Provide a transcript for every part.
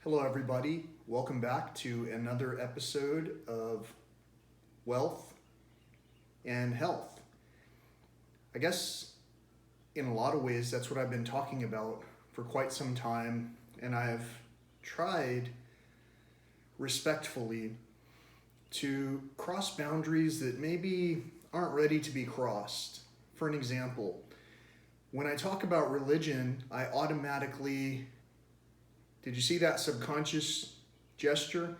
Hello, everybody. Welcome back to another episode of Wealth and Health. I guess in a lot of ways, that's what I've been talking about for quite some time, and I've tried respectfully to cross boundaries that maybe aren't ready to be crossed. For an example, when I talk about religion, I automatically Did you see that subconscious gesture?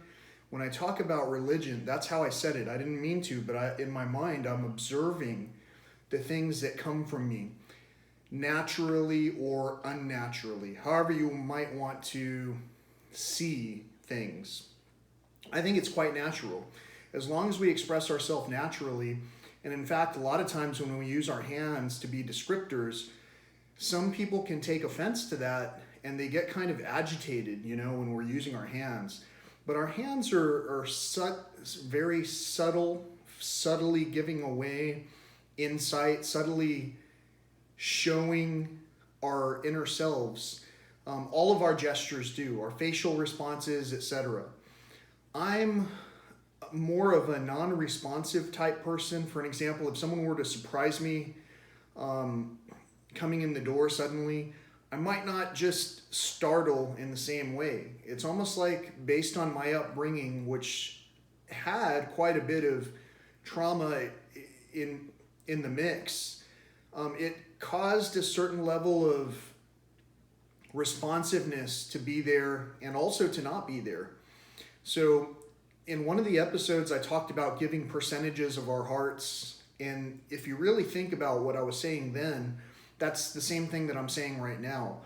When I talk about religion, that's how I said it. I didn't mean to, but in my mind, I'm observing the things that come from me, naturally or unnaturally, however you might want to see things. I think it's quite natural. As long as we express ourselves naturally, and in fact, a lot of times when we use our hands to be descriptors, some people can take offense to that and they get kind of agitated, when we're using our hands. But our hands are very subtly giving away insight, subtly showing our inner selves. All of our gestures do, our facial responses, etc. I'm more of a non-responsive type person. For an example, if someone were to surprise me coming in the door suddenly, I might not just startle in the same way. It's almost like based on my upbringing, which had quite a bit of trauma in the mix, it caused a certain level of responsiveness to be there and also to not be there. So in one of the episodes, I talked about giving percentages of our hearts. And if you really think about what I was saying then, that's the same thing that I'm saying right now.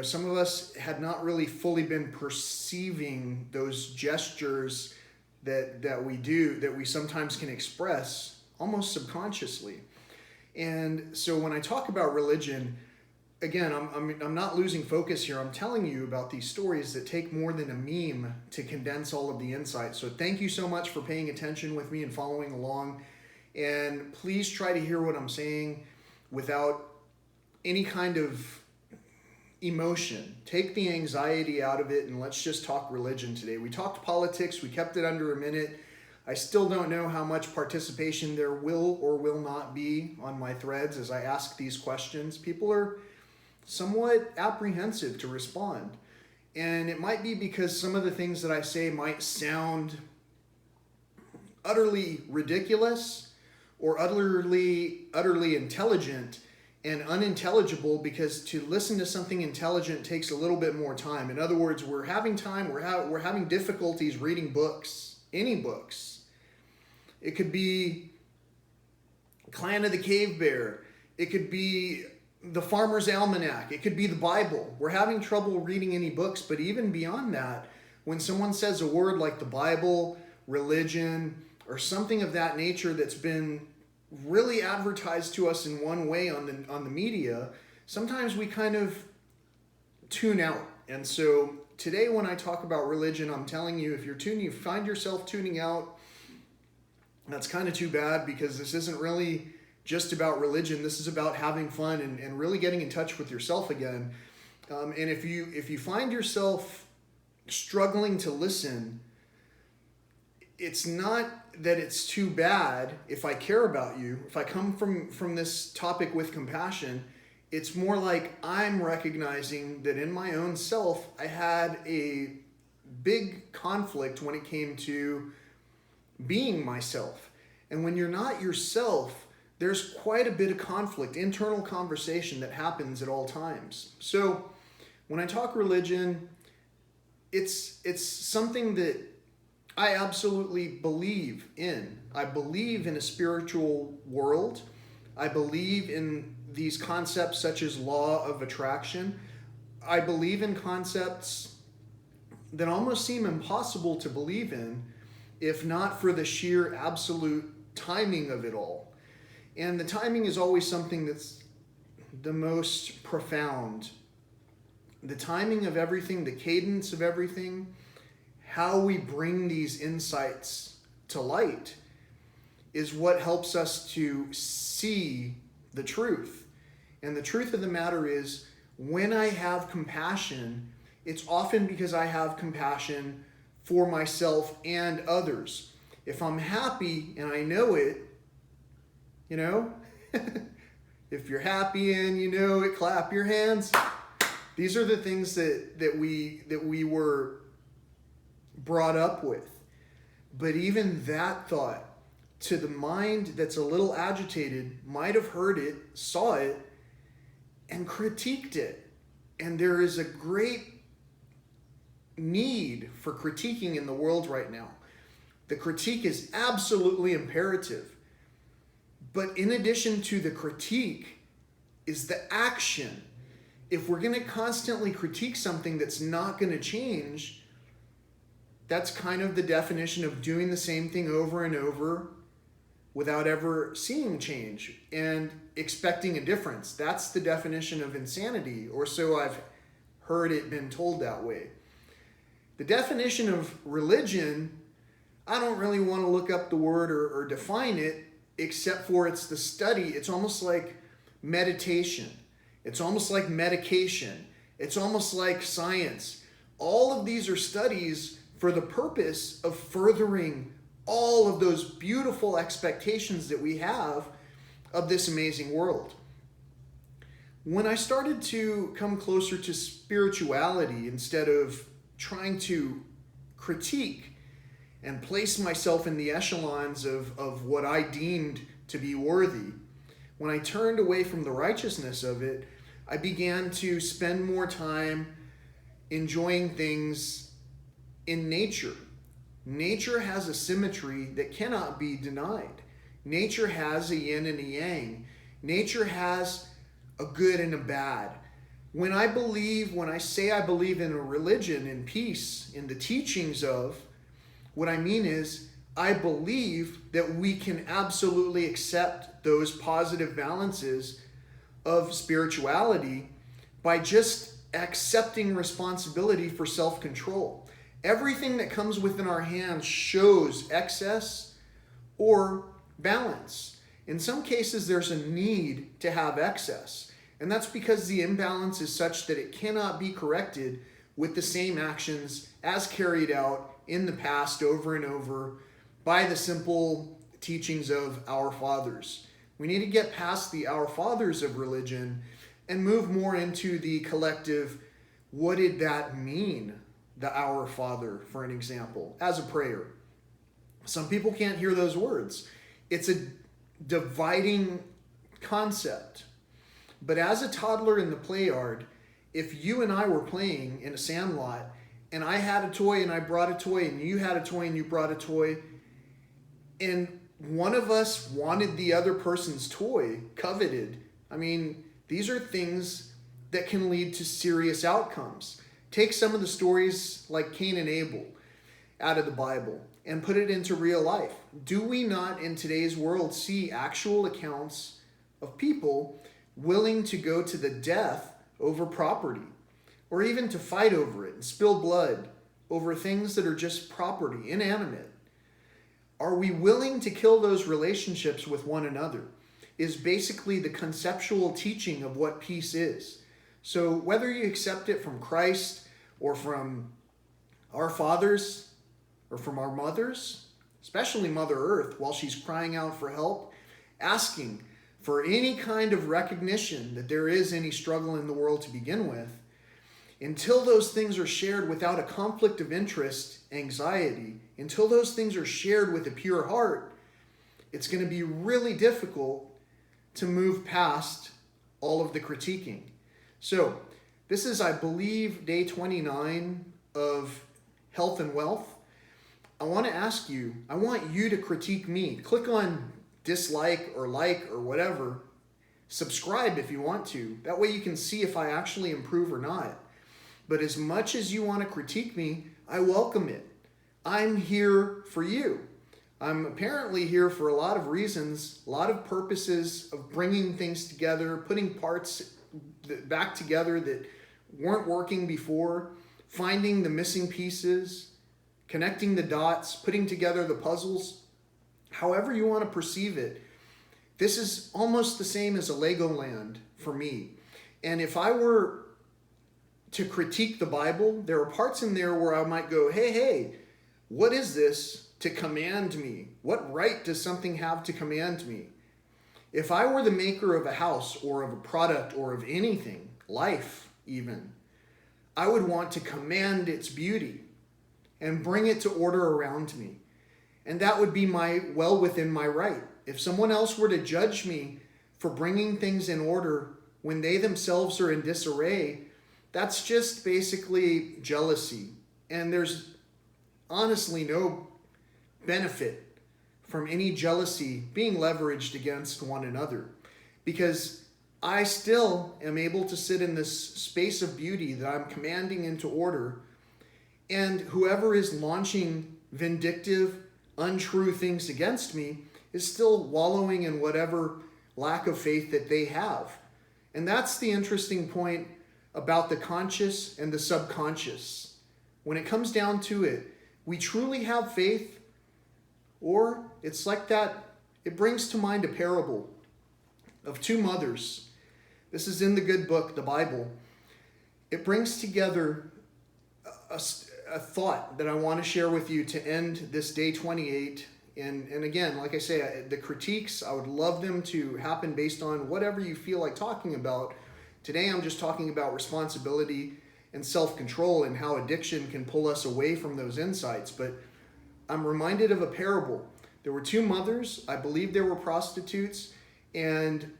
Some of us had not really fully been perceiving those gestures that we do, that we sometimes can express almost subconsciously. And so when I talk about religion, again, I'm not losing focus here. I'm telling you about these stories that take more than a meme to condense all of the insight. So thank you so much for paying attention with me and following along. And please try to hear what I'm saying without any kind of emotion. Take the anxiety out of it and let's just talk religion today. We talked politics, we kept it under a minute. I still don't know how much participation there will or will not be on my threads as I ask these questions. People are somewhat apprehensive to respond. And it might be because some of the things that I say might sound utterly ridiculous or utterly intelligent and unintelligible, because to listen to something intelligent takes a little bit more time. In other words, we're having difficulties reading books, any books. It could be Clan of the Cave Bear. It could be the Farmer's Almanac. It could be the Bible. We're having trouble reading any books, but even beyond that, when someone says a word like the Bible, religion, or something of that nature that's been really advertised to us in one way on the media, sometimes we kind of tune out. And so today when I talk about religion, I'm telling you, if you find yourself tuning out, that's kind of too bad, because this isn't really just about religion. This is about having fun and really getting in touch with yourself again. And if you find yourself struggling to listen, it's not that it's too bad if I care about you, if I come from this topic with compassion. It's more like I'm recognizing that in my own self, I had a big conflict when it came to being myself. And when you're not yourself, there's quite a bit of conflict, internal conversation that happens at all times. So when I talk religion, it's something that I absolutely believe in. I believe in a spiritual world. I believe in these concepts such as law of attraction. I believe in concepts that almost seem impossible to believe in if not for the sheer absolute timing of it all. And the timing is always something that's the most profound. The timing of everything, the cadence of everything, how we bring these insights to light is what helps us to see the truth. And the truth of the matter is, when I have compassion it's often because I have compassion for myself and others. If I'm happy and I know it, you know, if you're happy and you know it, clap your hands. These are the things that we were brought up with. But even that thought, to the mind that's a little agitated, might have heard it, saw it, and critiqued it. And there is a great need for critiquing in the world right now. The critique is absolutely imperative. But in addition to the critique is the action. If we're going to constantly critique something that's not going to change, that's kind of the definition of doing the same thing over and over without ever seeing change and expecting a difference. That's the definition of insanity, or so I've heard it been told that way. The definition of religion, I don't really want to look up the word or define it, except for it's the study. It's almost like meditation. It's almost like medication. It's almost like science. All of these are studies for the purpose of furthering all of those beautiful expectations that we have of this amazing world. When I started to come closer to spirituality, instead of trying to critique and place myself in the echelons of what I deemed to be worthy, when I turned away from the righteousness of it, I began to spend more time enjoying things in nature. Nature has a symmetry that cannot be denied. Nature has a yin and a yang. Nature has a good and a bad. When I say I believe in a religion, in peace, in the teachings of, what I mean is I believe that we can absolutely accept those positive balances of spirituality by just accepting responsibility for self-control. Everything that comes within our hands shows excess or balance. In some cases, there's a need to have excess. And that's because the imbalance is such that it cannot be corrected with the same actions as carried out in the past over and over by the simple teachings of our fathers. We need to get past the our fathers of religion and move more into the collective, what did that mean? The Our Father, for an example, as a prayer. Some people can't hear those words. It's a dividing concept. But as a toddler in the play yard, if you and I were playing in a sandlot, and I had a toy and I brought a toy, and you had a toy and you brought a toy, and one of us wanted the other person's toy, coveted, I mean, these are things that can lead to serious outcomes. Take some of the stories like Cain and Abel out of the Bible and put it into real life. Do we not in today's world see actual accounts of people willing to go to the death over property, or even to fight over it and spill blood over things that are just property, inanimate? Are we willing to kill those relationships with one another? Is basically the conceptual teaching of what peace is. So whether you accept it from Christ or from our fathers or from our mothers, especially Mother Earth, while she's crying out for help, asking for any kind of recognition that there is any struggle in the world to begin with, until those things are shared without a conflict of interest, anxiety, until those things are shared with a pure heart, it's going to be really difficult to move past all of the critiquing. So this is, I believe, day 29 of Health and Wealth. I want to ask you, I want you to critique me. Click on dislike or like or whatever. Subscribe if you want to. That way you can see if I actually improve or not. But as much as you want to critique me, I welcome it. I'm here for you. I'm apparently here for a lot of reasons, a lot of purposes of bringing things together, putting parts back together that weren't working before, finding the missing pieces, connecting the dots, putting together the puzzles. However you want to perceive it, this is almost the same as a Legoland for me. And if I were to critique the Bible, there are parts in there where I might go, hey, what is this to command me? What right does something have to command me? If I were the maker of a house or of a product or of anything, life even, I would want to command its beauty and bring it to order around me. And that would be well within my right. If someone else were to judge me for bringing things in order when they themselves are in disarray, that's just basically jealousy. And there's honestly no benefit from any jealousy being leveraged against one another, because I still am able to sit in this space of beauty that I'm commanding into order, and whoever is launching vindictive, untrue things against me is still wallowing in whatever lack of faith that they have. And that's the interesting point about the conscious and the subconscious. When it comes down to it, we truly have faith, or it's like that. It brings to mind a parable of two mothers. This is in the good book, the Bible. It brings together a thought that I want to share with you to end this day 28. And again, like I say, the critiques, I would love them to happen based on whatever you feel like talking about. Today, I'm just talking about responsibility and self-control and how addiction can pull us away from those insights. But I'm reminded of a parable. There were two mothers. I believe they were prostitutes. And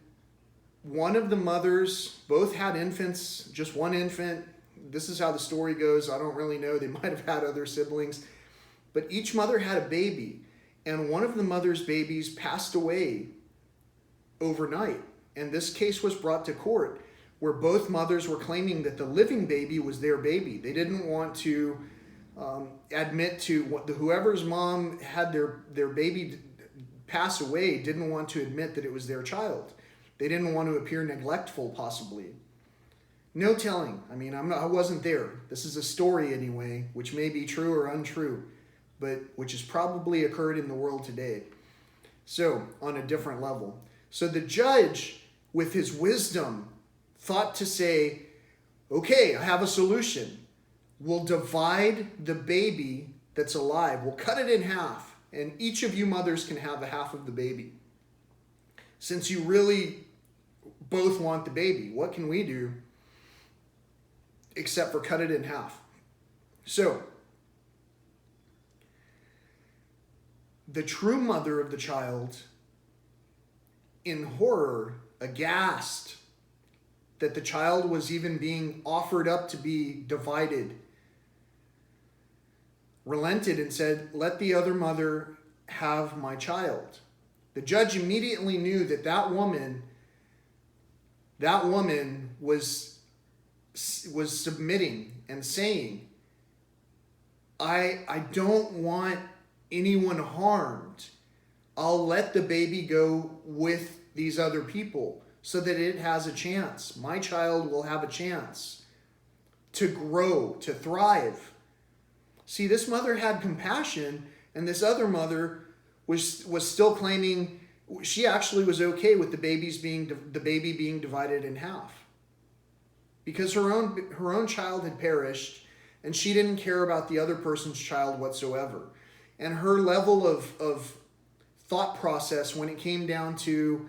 one of the mothers, both had infants, just one infant. This is how the story goes. I don't really know. They might have had other siblings. But each mother had a baby. And one of the mother's babies passed away overnight. And this case was brought to court where both mothers were claiming that the living baby was their baby. They didn't want to admit to whoever's mom had their baby pass away, didn't want to admit that it was their child. They didn't want to appear neglectful, possibly. No telling. I mean, I wasn't there. This is a story anyway, which may be true or untrue, but which has probably occurred in the world today. So, on a different level. So the judge, with his wisdom, thought to say, okay, I have a solution. We'll divide the baby that's alive. We'll cut it in half, and each of you mothers can have a half of the baby. Since you really both want the baby, what can we do except for cut it in half? So, the true mother of the child, in horror, aghast that the child was even being offered up to be divided, relented and said, let the other mother have my child. The judge immediately knew that woman was submitting and saying, I don't want anyone harmed. I'll let the baby go with these other people so that it has a chance. My child will have a chance to grow, to thrive. See, this mother had compassion, and this other mother was still claiming she actually was okay with the baby being divided in half, because her own child had perished, and she didn't care about the other person's child whatsoever. And her level of thought process when it came down to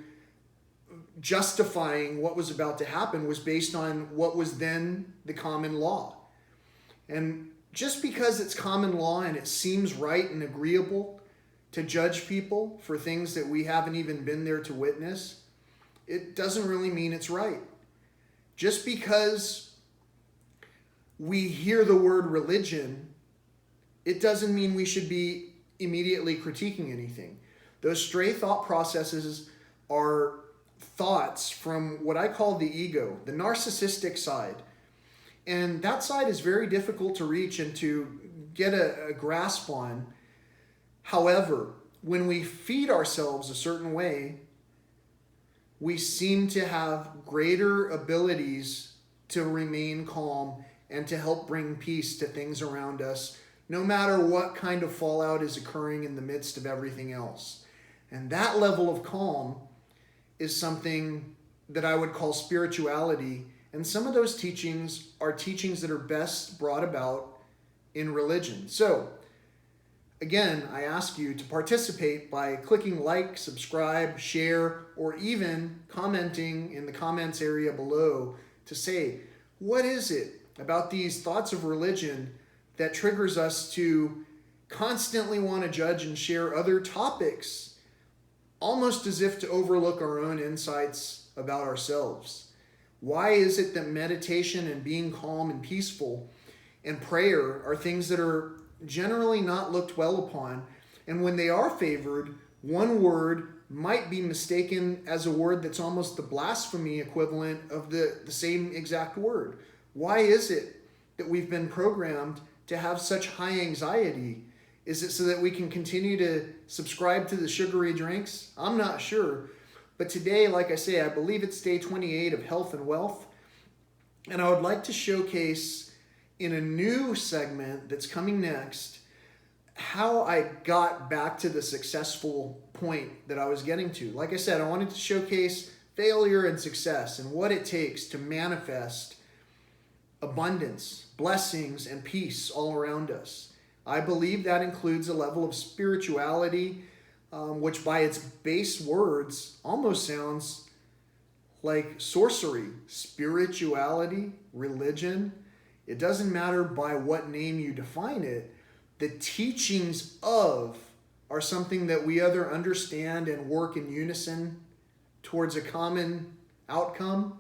justifying what was about to happen was based on what was then the common law. And just because it's common law and it seems right and agreeable to judge people for things that we haven't even been there to witness, it doesn't really mean it's right. Just because we hear the word religion, it doesn't mean we should be immediately critiquing anything. Those stray thought processes are thoughts from what I call the ego, the narcissistic side. And that side is very difficult to reach and to get a grasp on. However, when we feed ourselves a certain way, we seem to have greater abilities to remain calm and to help bring peace to things around us, no matter what kind of fallout is occurring in the midst of everything else. And that level of calm is something that I would call spirituality And some of those teachings are teachings that are best brought about in religion. So, again, I ask you to participate by clicking like, subscribe, share, or even commenting in the comments area below to say, what is it about these thoughts of religion that triggers us to constantly want to judge and share other topics, almost as if to overlook our own insights about ourselves? Why is it that meditation and being calm and peaceful and prayer are things that are generally not looked well upon, and when they are favored, one word might be mistaken as a word that's almost the blasphemy equivalent of the same exact word? Why is it that we've been programmed to have such high anxiety? Is it so that we can continue to subscribe to the sugary drinks? I'm not sure. But today, like I say, I believe it's day 28 of Health and Wealth. And I would like to showcase in a new segment that's coming next how I got back to the successful point that I was getting to. Like I said, I wanted to showcase failure and success and what it takes to manifest abundance, blessings, and peace all around us. I believe that includes a level of spirituality, which by its base words almost sounds like sorcery. Spirituality, religion, it doesn't matter by what name you define it. The teachings of are something that we either understand and work in unison towards a common outcome,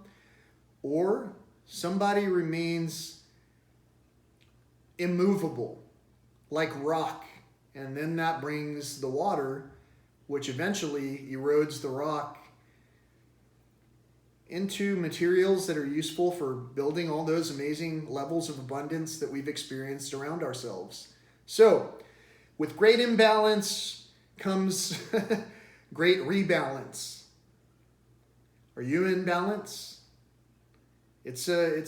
or somebody remains immovable, like rock, and then that brings the water, which eventually erodes the rock into materials that are useful for building all those amazing levels of abundance that we've experienced around ourselves. So, with great imbalance comes great rebalance. Are you in balance? It's a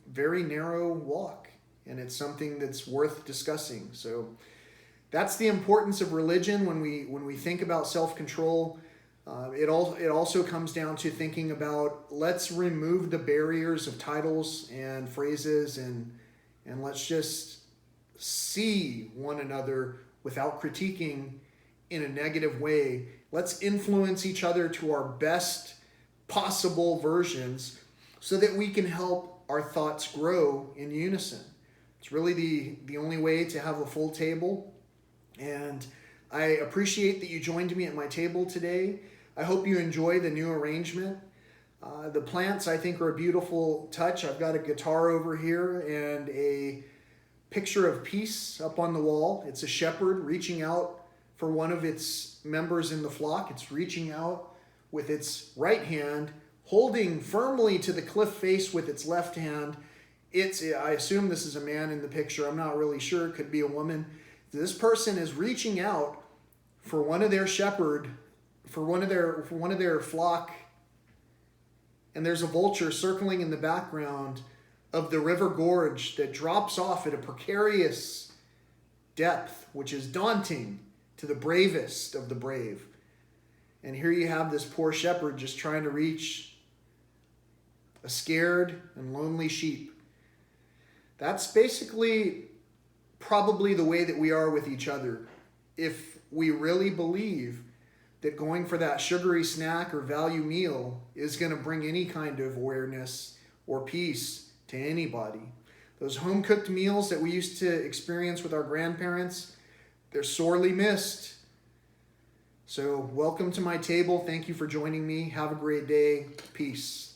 very narrow walk, and it's something that's worth discussing. So that's the importance of religion when we think about self-control. It also comes down to thinking about, let's remove the barriers of titles and phrases, and let's just see one another without critiquing in a negative way. Let's influence each other to our best possible versions so that we can help our thoughts grow in unison. It's really the only way to have a full table. And I appreciate that you joined me at my table today. I hope you enjoy the new arrangement. The plants, I think, are a beautiful touch. I've got a guitar over here and a picture of peace up on the wall. It's a shepherd reaching out for one of its members in the flock. It's reaching out with its right hand, holding firmly to the cliff face with its left hand. I assume this is a man in the picture. I'm not really sure. It could be a woman. This person is reaching out for one of their shepherd, for one of their flock, and there's a vulture circling in the background of the river gorge that drops off at a precarious depth, which is daunting to the bravest of the brave. And here you have this poor shepherd just trying to reach a scared and lonely sheep. That's basically probably the way that we are with each other. If we really believe that going for that sugary snack or value meal is going to bring any kind of awareness or peace to anybody. Those home-cooked meals that we used to experience with our grandparents, they're sorely missed. So welcome to my table. Thank you for joining me. Have a great day. Peace.